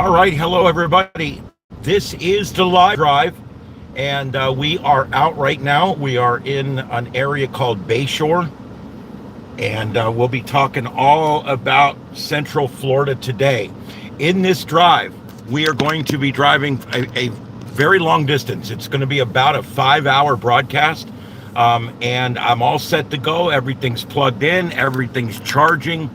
All right, hello everybody. This is the live drive, and we are out right now. We are in an area called Bayshore, and we'll be talking all about Central Florida today. In this drive, we are going to be driving a very long distance. It's going to be about a 5-hour broadcast, and I'm all set to go. Everything's plugged in, everything's charging,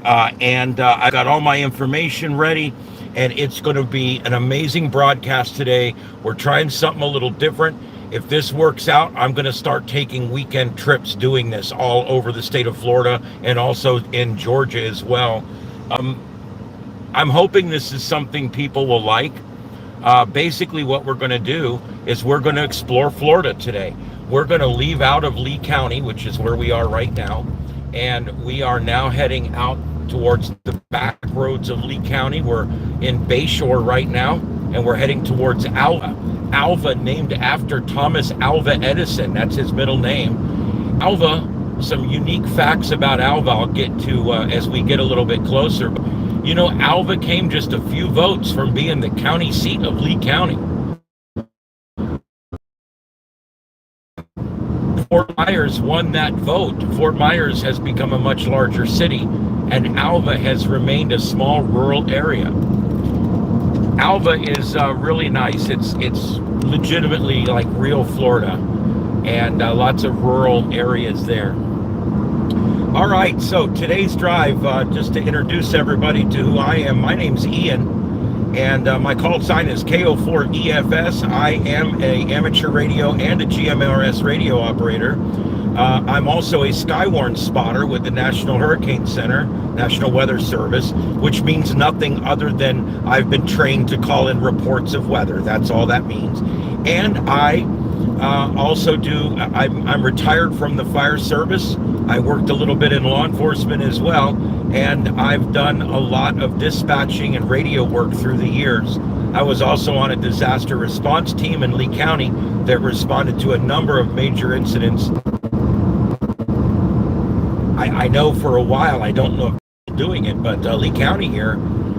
and I got all my information ready. And it's going to be an amazing broadcast today. We're trying something a little different. If this works out, I'm going to start taking weekend trips doing this all over the state of Florida and also in Georgia as well. I'm hoping this is something people will like. Basically, what we're going to do is we're going to explore Florida today. We're going to leave out of Lee County, which is where we are right now. And we are now heading out towards the back roads of Lee County. We're in Bayshore right now, and we're heading towards Alva. Alva, named after Thomas Alva Edison. That's his middle name. Alva, some unique facts about Alva I'll get to as we get a little bit closer. You know, Alva came just a few votes from being the county seat of Lee County. Fort Myers won that vote. Fort Myers has become a much larger city, and Alva has remained a small rural area. Alva is really nice. It's legitimately like real Florida, and lots of rural areas there. All right, so today's drive, just to introduce everybody to who I am. My name's Ian, and my call sign is KO4EFS. I am an amateur radio and a GMRS radio operator. I'm also a Skywarn spotter with the National Hurricane Center, National Weather Service, which means nothing other than I've been trained to call in reports of weather. That's all that means. And I also I'm retired from the fire service. I worked a little bit in law enforcement as well, and I've done a lot of dispatching and radio work through the years. I was also on a disaster response team in Lee County that responded to a number of major incidents. I know for a while, I don't know if they're doing it, but Lee County here,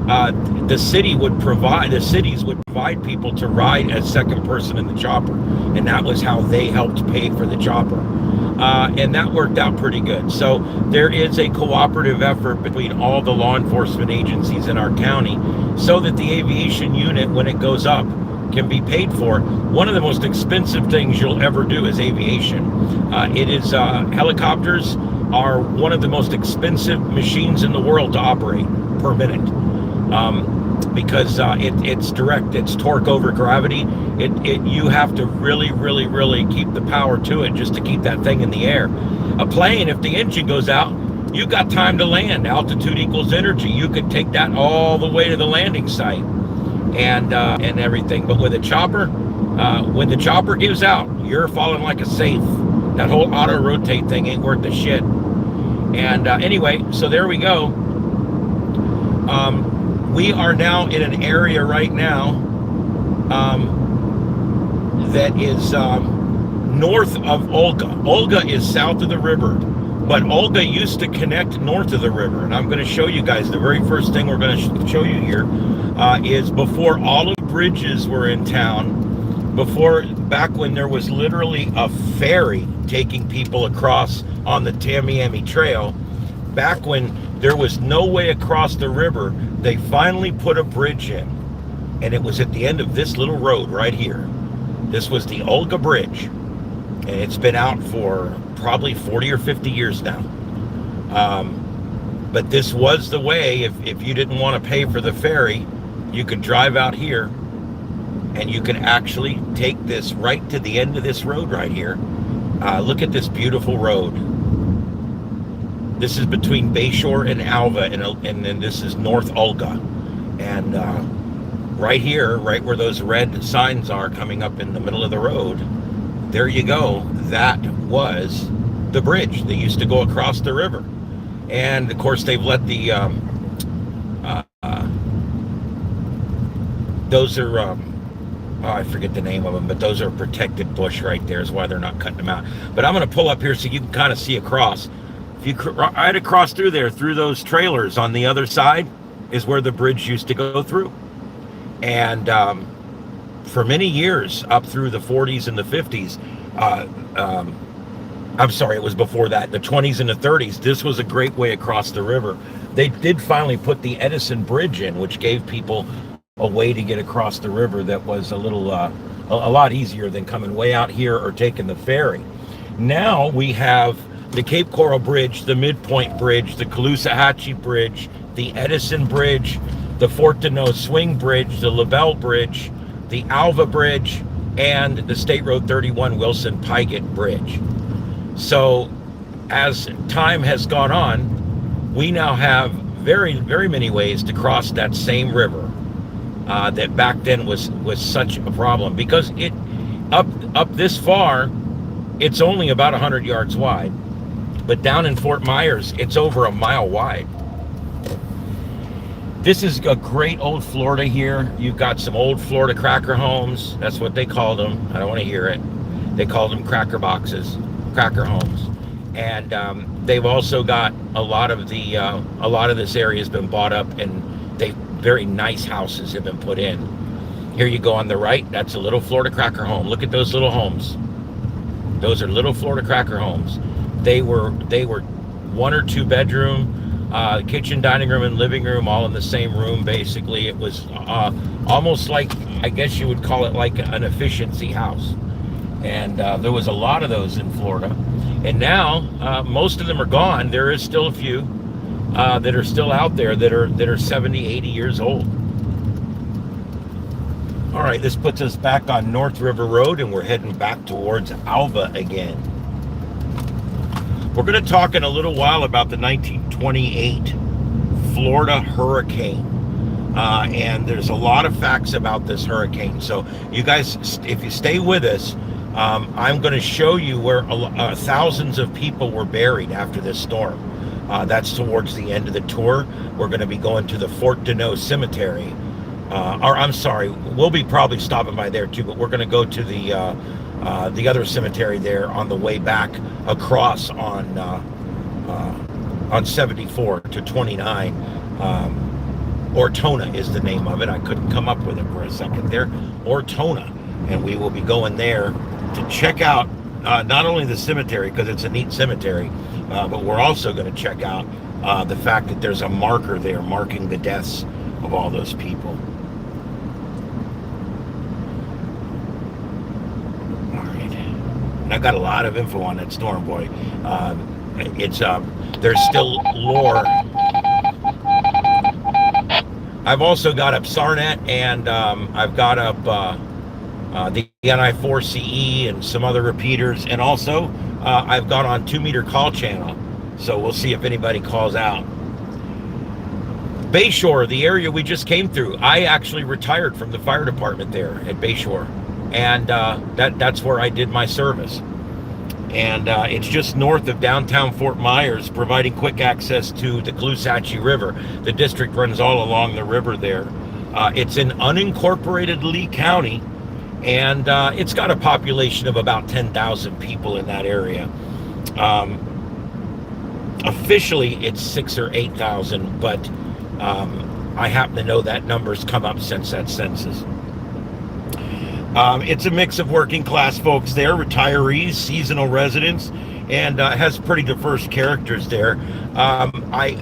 the cities would provide people to ride as second person in the chopper, and that was how they helped pay for the chopper. And that worked out pretty good. So there is a cooperative effort between all the law enforcement agencies in our county so that the aviation unit, when it goes up, can be paid for. One of the most expensive things you'll ever do is aviation. Helicopters are one of the most expensive machines in the world to operate per minute, because it's direct, it's torque over gravity. You have to really keep the power to it just to keep that thing in the air. A plane, if the engine goes out, you've got time to land. Altitude equals energy. You could take that all the way to the landing site and everything. But with a chopper, when the chopper gives out, you're falling like a safe. That whole auto rotate thing ain't worth the shit. And anyway, so there we go. We are now in an area right now that is north of Olga. Olga is south of the river, but Olga used to connect north of the river. And I'm going to show you guys, the very first thing we're going to show you here is before all of the bridges were in town, back when there was literally a ferry taking people across on the Tamiami Trail, back when there was no way across the river, they finally put a bridge in, and it was at the end of this little road right here. This was the Olga Bridge, and it's been out for probably 40 or 50 years now. But this was the way. If you didn't want to pay for the ferry, you could drive out here, and you can actually take this right to the end of this road right here. Look at this beautiful road. This is between Bayshore and Alva, and then this is North Olga. And right here, right where those red signs are coming up in the middle of the road, there you go. That was the bridge that used to go across the river. And of course, they've let the those are I forget the name of them, but those are protected bush right there, is why they're not cutting them out. But I'm going to pull up here so you can kind of see across. If you ride across through there, through those trailers on the other side, is where the bridge used to go through. And for many years, up through the 40s and the 50s, uh, um, I'm sorry, it was before that, the 20s and the 30s, this was a great way across the river. They did finally put the Edison Bridge in, which gave people a way to get across the river that was a lot easier than coming way out here or taking the ferry. Now we have the Cape Coral Bridge, the Midpoint Bridge, the Caloosahatchee Bridge, the Edison Bridge, the Fort Deneau Swing Bridge, the LaBelle Bridge, the Alva Bridge, and the State Road 31 Wilson Pygott Bridge. So as time has gone on, we now have very, very many ways to cross that same river that back then was such a problem, because it up this far, it's only about 100 yards wide, but down in Fort Myers, it's over a mile wide. This is a great old Florida here. You've got some old Florida cracker homes. That's what they called them. I don't want to hear it. They called them cracker boxes, cracker homes. And they've also got a lot of this area has been bought up, and very nice houses have been put in. Here you go on the right. That's a little Florida cracker home. Look at those little homes. Those are little Florida cracker homes. They were 1 or 2 bedroom, kitchen, dining room, and living room all in the same room. Basically, it was almost like, I guess you would call it like an efficiency house. And there was a lot of those in Florida. And now most of them are gone. There is still a few that are still out there that are 70, 80 years old. All right, this puts us back on North River Road, and we're heading back towards Alva again. We're going to talk in a little while about the 1928 Florida hurricane. And there's a lot of facts about this hurricane. So you guys, if you stay with us, I'm going to show you where thousands of people were buried after this storm. That's towards the end of the tour. We're going to be going to the Fort Deneau Cemetery. Or I'm sorry, we'll be probably stopping by there too, but we're going to go to the other cemetery there on the way back across on 74 to 29. Ortona is the name of it. I couldn't come up with it for a second there. Ortona. And we will be going there to check out not only the cemetery, because it's a neat cemetery, but we're also going to check out the fact that there's a marker there marking the deaths of all those people. All right. And I got a lot of info on that storm, boy. There's still lore. I've also got up Sarnet, and I've got up the NI4CE and some other repeaters, and also I've got on 2 meter call channel, so we'll see if anybody calls out. Bayshore, the area we just came through, I actually retired from the fire department there at Bayshore, and that's where I did my service. And it's just north of downtown Fort Myers, providing quick access to the Caloosahatchee River. The district runs all along the river there. It's in unincorporated Lee County, and it's got a population of about 10,000 people in that area. Officially, it's 6,000 or 8,000, but I happen to know that number's come up since that census. It's a mix of working class folks there, retirees, seasonal residents, and has pretty diverse characters there. I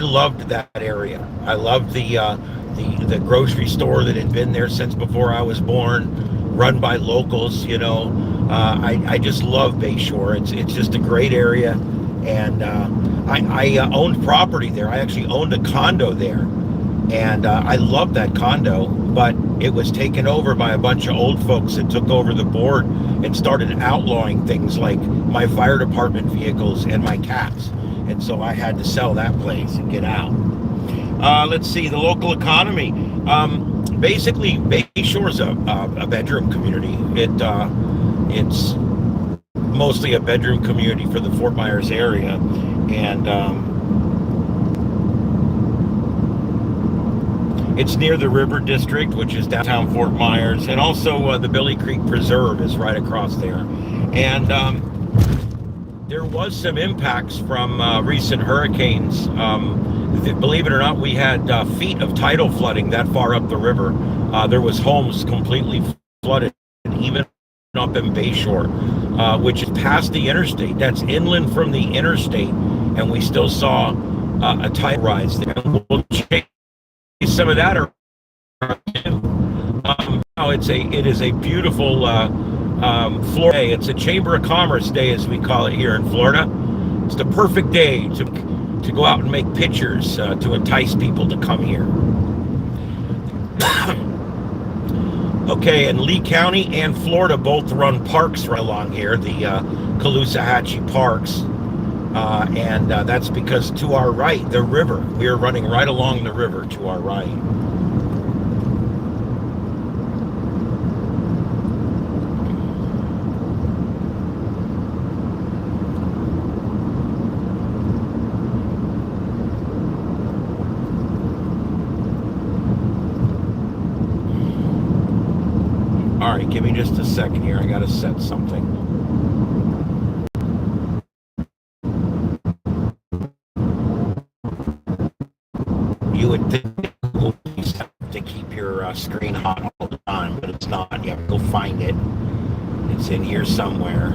loved that area. I loved the grocery store that had been there since before I was born, run by locals. You know, I just love Bayshore. It's just a great area, and I owned property there. I actually owned a condo there, and I loved that condo, but it was taken over by a bunch of old folks that took over the board and started outlawing things like my fire department vehicles and my cats, and so I had to sell that place and get out. Let's see, the local economy. Basically, Bayshore's a bedroom community. It's mostly a bedroom community for the Fort Myers area, and it's near the River District, which is downtown Fort Myers, and also the Billy Creek Preserve is right across there. And there was some impacts from recent hurricanes Believe it or not, we had feet of tidal flooding that far up the river. There was homes completely flooded, even up in Bayshore, which is past the interstate. That's inland from the interstate, and we still saw a tidal rise there. We'll chase some of that around. It is a beautiful Florida day. It's a Chamber of Commerce day, as we call it here in Florida. It's the perfect day to go out and make pictures to entice people to come here. Okay, and Lee County and Florida both run parks right along here, the Caloosahatchee Parks, and that's because to our right, the river, we are running right along the river to our right. All right, give me just a second here. I got to set something. You would think you have to keep your screen hot all the time, but it's not. You have to go find it. It's in here somewhere.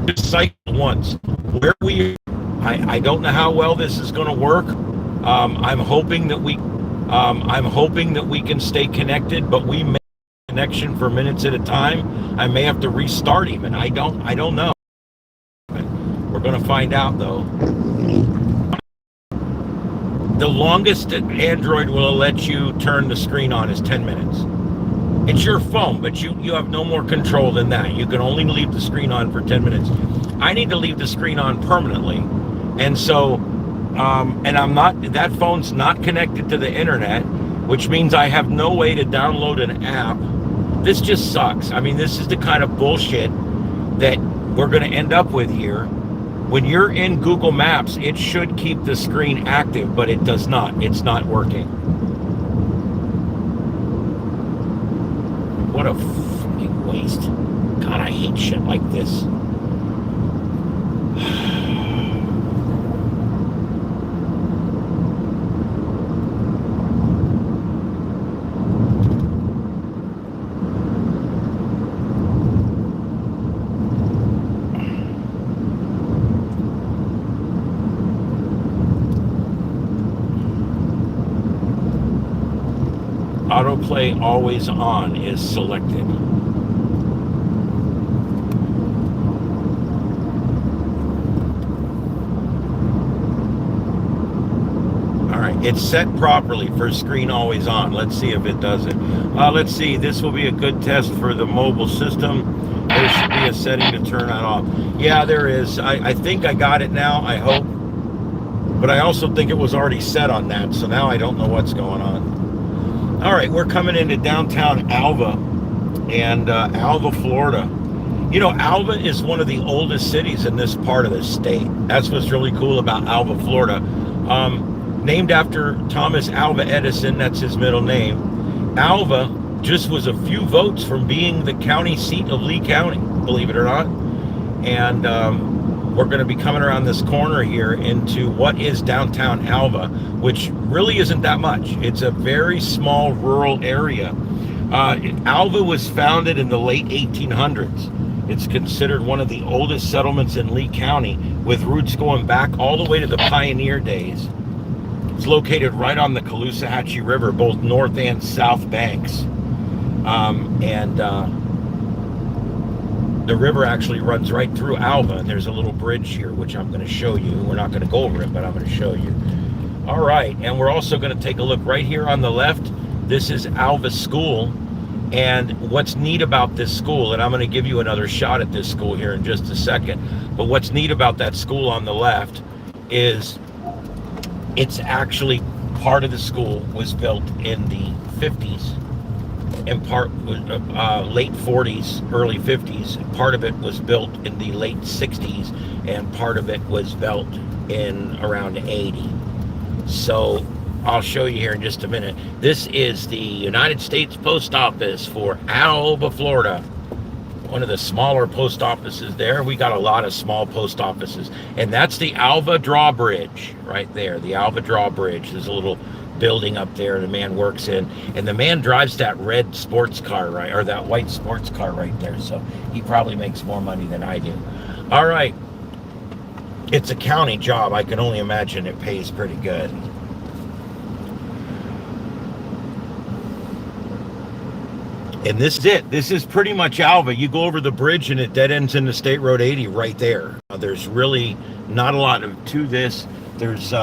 Just cycle once. Where I don't know how well this is going to work. I'm hoping that we can stay connected, but we may connection for minutes at a time. I may have to restart him, and I don't know. We're going to find out, though. The longest that Android will let you turn the screen on is 10 minutes. It's your phone, but you have no more control than that. You can only leave the screen on for 10 minutes. I need to leave the screen on permanently, and so and that phone's not connected to the internet, which means I have no way to download an app. This just sucks. I mean, this is the kind of bullshit that we're going to end up with here. When you're in Google Maps, it should keep the screen active, but it does not. It's not working. What a fucking waste. God, I hate shit like this. Autoplay always on is selected. All right, it's set properly for screen always on. Let's see if it does it. Let's see, this will be a good test for the mobile system. There should be a setting to turn that off. Yeah, there is. I think I got it now, I hope. But I also think it was already set on that, so now I don't know what's going on. All right, we're coming into downtown Alva, and Alva, Florida. You know, Alva is one of the oldest cities in this part of the state. That's what's really cool about Alva, Florida. Named after Thomas Alva Edison, that's his middle name. Alva just was a few votes from being the county seat of Lee County, believe it or not. And we're going to be coming around this corner here into what is downtown Alva, which really isn't that much. It's a very small rural area. Alva was founded in the late 1800s. It's considered one of the oldest settlements in Lee County, with roots going back all the way to the pioneer days. It's located right on the Caloosahatchee River, both north and south banks. The river actually runs right through Alva, and there's a little bridge here, which I'm going to show you. We're not going to go over it, but I'm going to show you. All right, and we're also going to take a look right here on the left. This is Alva School, and what's neat about this school, and I'm going to give you another shot at this school here in just a second, but what's neat about that school on the left is it's actually part of the school was built in the 50s. And part late 40s, early 50s. Part of it was built in the late 60s, and part of it was built in around 80. So I'll show you here in just a minute. This is the United States Post Office for Alva, Florida. one of the smaller post offices there. We got a lot of small post offices, and that's the Alva Drawbridge right there. The Alva Drawbridge. There's a little building up there the man works in, and the man drives that red sports car, right, or that white sports car right there. So he probably makes more money than I do. All right, it's a county job. I can only imagine it pays pretty good. And this is it. This is pretty much Alva. You go over the bridge and it dead ends into State Road 80 right there. There's really not a lot to this. There's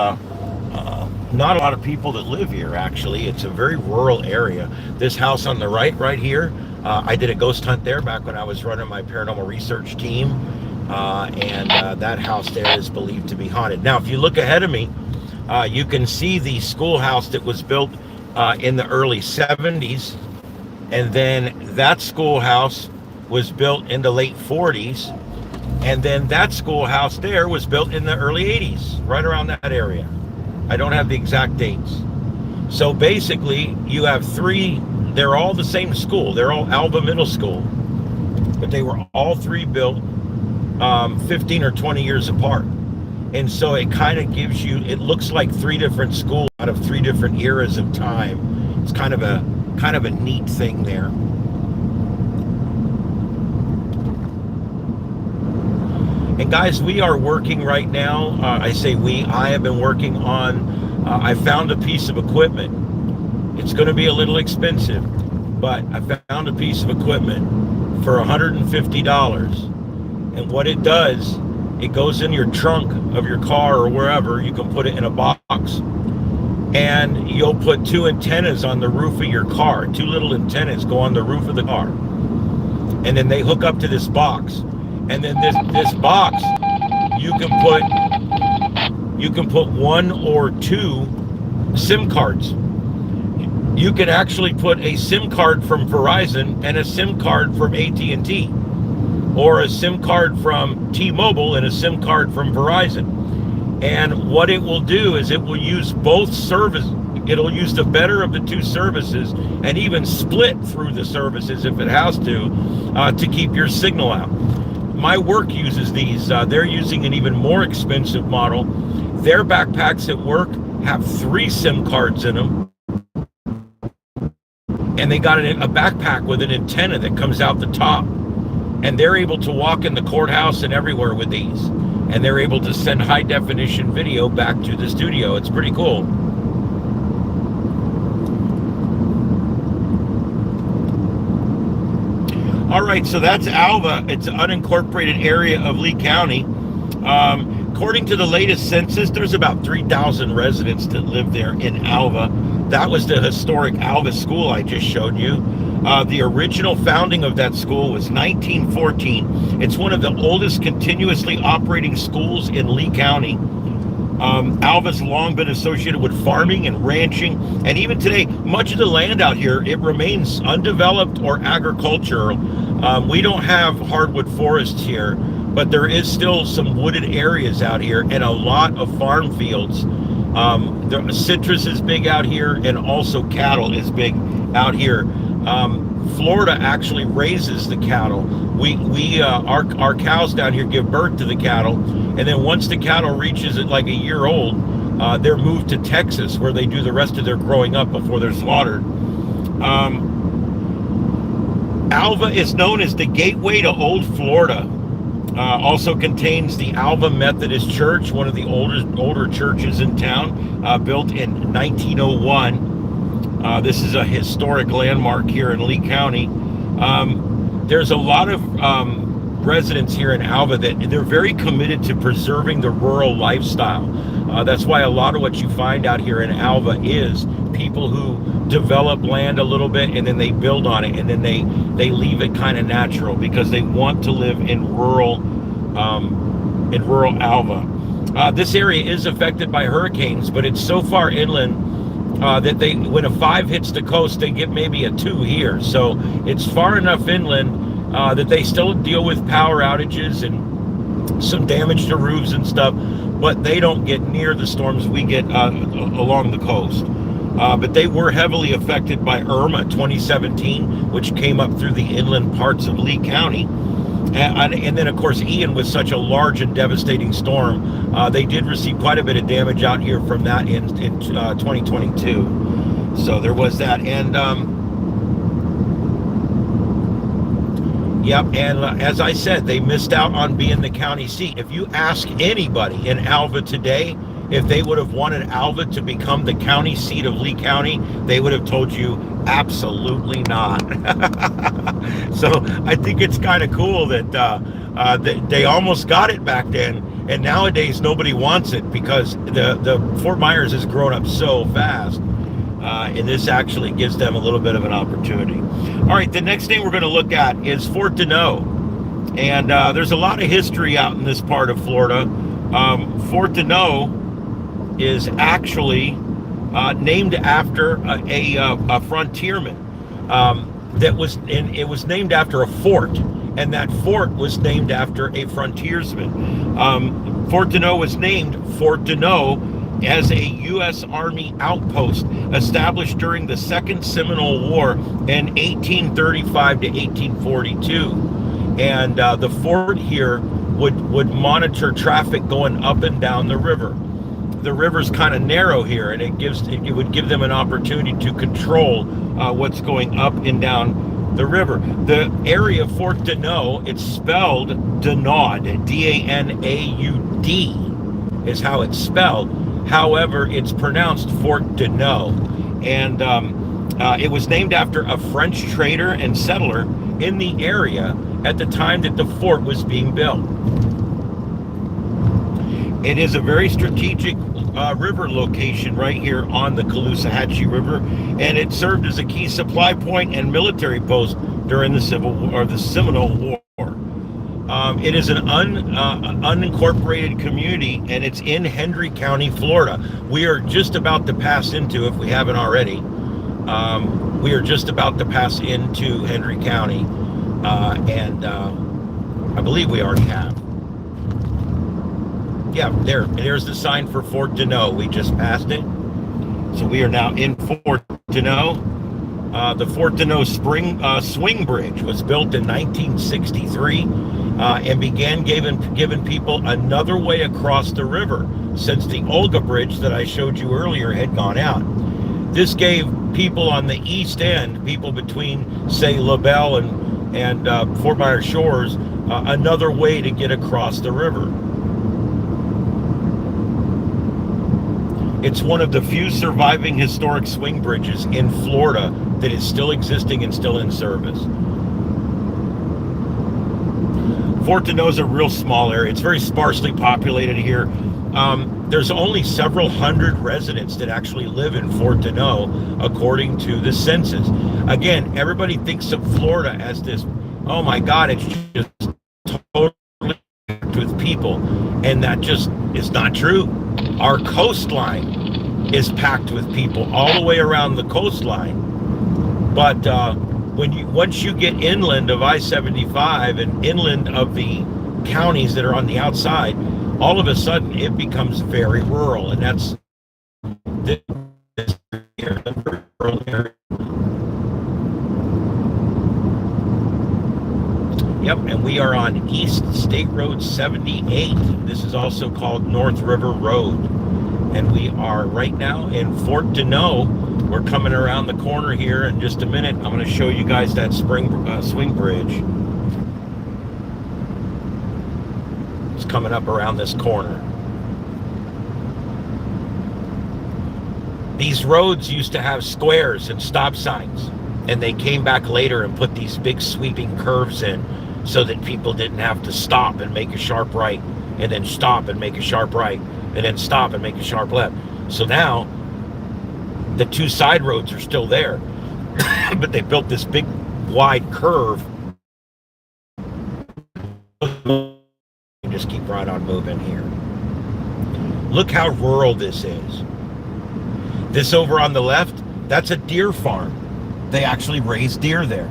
not a lot of people that live here, actually. It's a very rural area. This house on the right here, I did a ghost hunt there back when I was running my paranormal research team. And that house there is believed to be haunted. Now, if you look ahead of me, you can see the schoolhouse that was built in the early 70s. And then that schoolhouse was built in the late 40s. And then that schoolhouse there was built in the early 80s, right around that area. I don't have the exact dates. So basically, you have three, they're all the same school. They're all Alva Middle School. But they were all three built 15 or 20 years apart. And so it kind of gives you, it looks like three different schools out of three different eras of time. It's kind of a neat thing there. And guys, we are working right now. I say we, I have been working on, I found a piece of equipment. It's going to be a little expensive, but I found a piece of equipment for $150. And what it does, it goes in your trunk of your car or wherever. You can put it in a box. And you'll put two antennas on the roof of your car. Two little antennas go on the roof of the car. And then they hook up to this box. And then this box, you can put one or two SIM cards. You can actually put a SIM card from Verizon and a SIM card from AT&T, or a SIM card from T-Mobile and a SIM card from Verizon. And what it will do is it will use both services. It'll use the better of the two services and even split through the services if it has to keep your signal out. My work uses these. They're using an even more expensive model. Their backpacks at work have 3 SIM cards in them. And they got a backpack with an antenna that comes out the top. And they're able to walk in the courthouse and everywhere with these. And they're able to send high definition video back to the studio. It's pretty cool. All right, so that's Alva. It's an unincorporated area of Lee County. According to the latest census, there's about 3,000 residents that live there in Alva. That was the historic Alva school I just showed you. The original founding of that school was 1914. It's one of the oldest continuously operating schools in Lee County. Alva's long been associated with farming and ranching, and even today, much of the land out here, it remains undeveloped or agricultural. We don't have hardwood forests here, but there is still some wooded areas out here and a lot of farm fields. The citrus is big out here, and also cattle is big out here. Florida actually raises the cattle. Our cows down here give birth to the cattle, and then once the cattle reaches it like a year old, they're moved to Texas, where they do the rest of their growing up before they're slaughtered. Alva is known as the gateway to Old Florida. Also contains the Alva Methodist Church, one of the older churches in town, built in 1901. This is a historic landmark here in Lee County. There's a lot of residents here in Alva that they're very committed to preserving the rural lifestyle. That's why a lot of what you find out here in Alva is people who develop land a little bit and then they build on it, and then they leave it kind of natural because they want to live in rural Alva. This area is affected by hurricanes, but it's so far inland that when a 5 hits the coast, they get maybe a 2 here. So it's far enough inland that they still deal with power outages and some damage to roofs and stuff, but they don't get near the storms we get along the coast. But they were heavily affected by Irma 2017, which came up through the inland parts of Lee County. And then, of course, Ian was such a large and devastating storm. They did receive quite a bit of damage out here from that in 2022. So there was that. And yep, and as I said, they missed out on being the county seat. If you ask anybody in Alva today if they would have wanted Alva to become the county seat of Lee County, they would have told you absolutely not. So I think it's kind of cool that they almost got it back then, and nowadays nobody wants it because the Fort Myers has grown up so fast. And this actually gives them a little bit of an opportunity. All right, the next thing we're going to look at is Fort Deneau. And there's a lot of history out in this part of Florida. Fort Deneau is actually named after a frontierman. It was named after a fort, and that fort was named after a frontiersman. Fort Deneau was named Fort Deneau as a U.S. Army outpost established during the Second Seminole War in 1835 to 1842. And the fort here would monitor traffic going up and down the river. The river's kind of narrow here, and it would give them an opportunity to control what's going up and down the river. The area of Fort Deneau, it's spelled Danaud, D-A-N-A-U-D is how it's spelled. However, it's pronounced Fort Deneau, and it was named after a French trader and settler in the area at the time that the fort was being built. It is a very strategic river location right here on the Caloosahatchee River, and it served as a key supply point and military post during the Seminole War. It is an unincorporated community, and it's in Hendry County, Florida. We are just about to pass into, if we haven't already, we are just about to pass into Hendry County, and I believe we already have. Yeah, there's the sign for Fort Deneau. We just passed it. So we are now in Fort Deneau. The Fort Deneau swing bridge was built in 1963 and began giving people another way across the river since the Olga Bridge that I showed you earlier had gone out. This gave people on the east end, people between, say, LaBelle and Fort Myers Shores, another way to get across the river. It's one of the few surviving historic swing bridges in Florida that is still existing and still in service. Fort Deneau is a real small area. It's very sparsely populated here. There's only several hundred residents that actually live in Fort Deneau, according to the census. Again, everybody thinks of Florida as this, oh my God, it's just totally packed with people. And that just is not true. Our coastline is packed with people all the way around the coastline. But once you get inland of I-75 and inland of the counties that are on the outside, all of a sudden it becomes very rural, and that's this rural area. Yep, and we are on East State Road 78. This is also called North River Road. And we are right now in Fort Deneau. We're coming around the corner here in just a minute. I'm going to show you guys that swing bridge. It's coming up around this corner. These roads used to have squares and stop signs, and they came back later and put these big sweeping curves in so that people didn't have to stop and make a sharp right, and then stop and make a sharp right, and then stop and make a sharp left. So now the two side roads are still there, but they built this big wide curve. Just keep right on moving here. Look how rural this is. This over on the left, that's a deer farm. They actually raise deer there.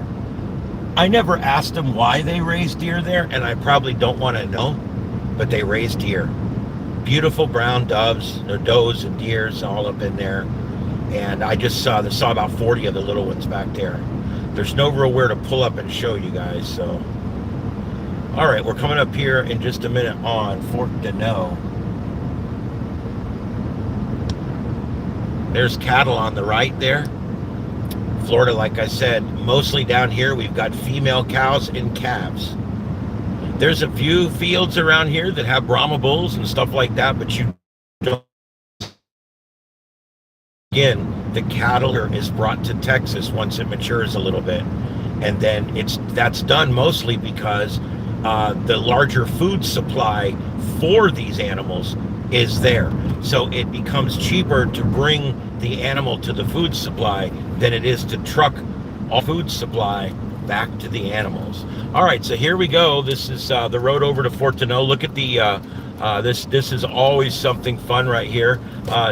I never asked them why they raise deer there, and I probably don't want to know, but they raise deer. Beautiful brown doves, or does and deers all up in there. And I just saw about 40 of the little ones back there. There's no real where to pull up and show you guys. So, all right, we're coming up here in just a minute on Fort Deneau. There's cattle on the right there. Florida, like I said, mostly down here we've got female cows and calves. There's a few fields around here that have Brahma bulls and stuff like that, but you don't. Again, the cattle is brought to Texas once it matures a little bit, and then that's done mostly because the larger food supply for these animals is there. So it becomes cheaper to bring the animal to the food supply than it is to truck all food supply back to the animals. All right, so here we go. This is the road over to Fort Deneau. Look at the this is always something fun right here.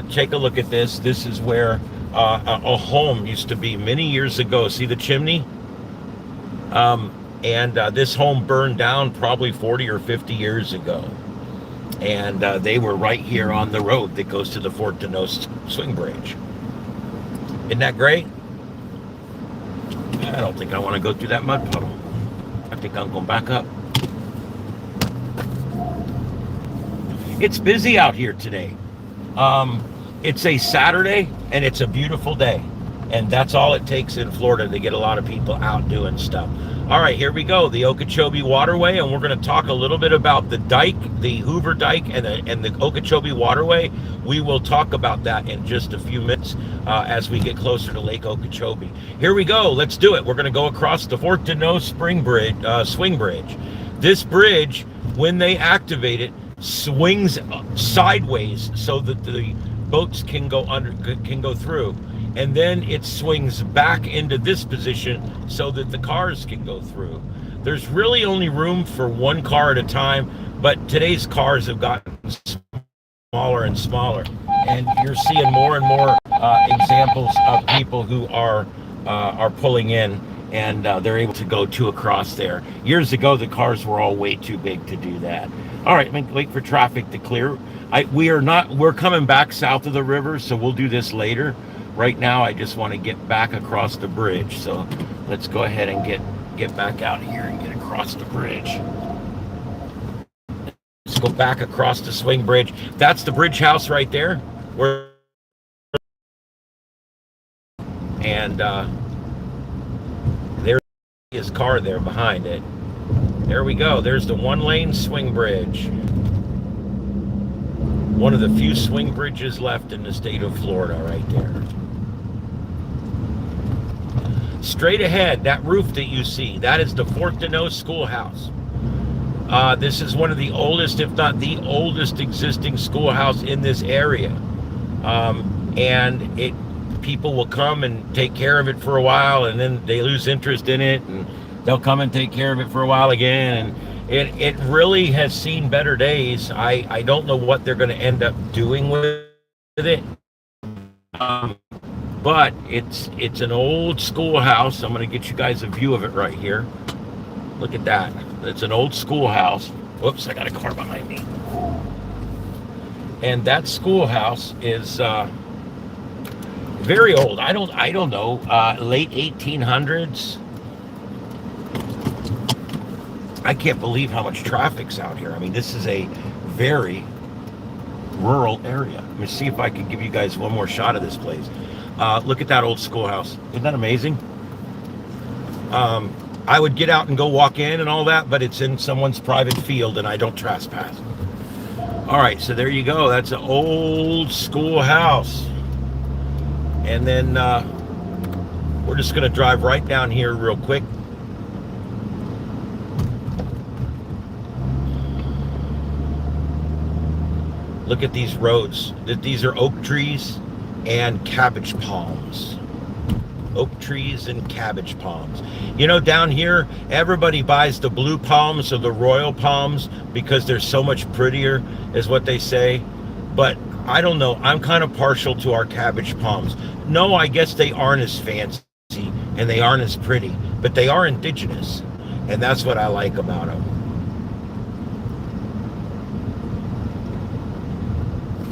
Take a look at this. This is where a home used to be many years ago. See the chimney? And this home burned down probably 40 or 50 years ago. And they were right here on the road that goes to the Fort Deneau swing bridge. Isn't that great? I don't think I want to go through that mud puddle. I think I'm going back up. It's busy out here today. It's a Saturday and it's a beautiful day. And that's all it takes in Florida to get a lot of people out doing stuff. All right, here we go, the Okeechobee Waterway, and we're going to talk a little bit about the dike, the Hoover Dike, and the Okeechobee Waterway. We will talk about that in just a few minutes as we get closer to Lake Okeechobee. Here we go, let's do it. We're going to go across the Fort Deneau swing bridge. This bridge, when they activate it, swings sideways so that the boats can go through. And then it swings back into this position so that the cars can go through. There's really only room for one car at a time, but today's cars have gotten smaller and smaller. And you're seeing more and more examples of people who are pulling in, and they're able to go across there. Years ago, the cars were all way too big to do that. All right, wait for traffic to clear. We're coming back south of the river, so we'll do this later. Right now, I just want to get back across the bridge. So let's go ahead and get back out here and get across the bridge. Let's go back across the swing bridge. That's the bridge house right there. And there's his car there behind it. There we go. There's the one-lane swing bridge. One of the few swing bridges left in the state of Florida right there. Straight ahead, that roof that you see, that is the Fort Deneau schoolhouse. This is one of the oldest, if not the oldest, existing schoolhouse in this area. And people will come and take care of it for a while, and then they lose interest in it, and they'll come and take care of it for a while again. And it really has seen better days. I don't know what they're going to end up doing with it. But it's an old schoolhouse. I'm going to get you guys a view of it right here. Look at that. It's an old schoolhouse. Whoops, I got a car behind me. And that schoolhouse is very old. I don't know, late 1800s. I can't believe how much traffic's out here. I mean, this is a very rural area. Let me see if I can give you guys one more shot of this place. Look at that old schoolhouse. Isn't that amazing? I would get out and go walk in and all that, but it's in someone's private field and I don't trespass. All right, so there you go. That's an old schoolhouse. And then we're just going to drive right down here real quick. Look at these roads. These are oak trees and cabbage palms. Oak trees and cabbage palms. You know, down here, everybody buys the blue palms or the royal palms because they're so much prettier, is what they say. But I don't know. I'm kind of partial to our cabbage palms. No, I guess they aren't as fancy and they aren't as pretty, but they are indigenous. And that's what I like about them.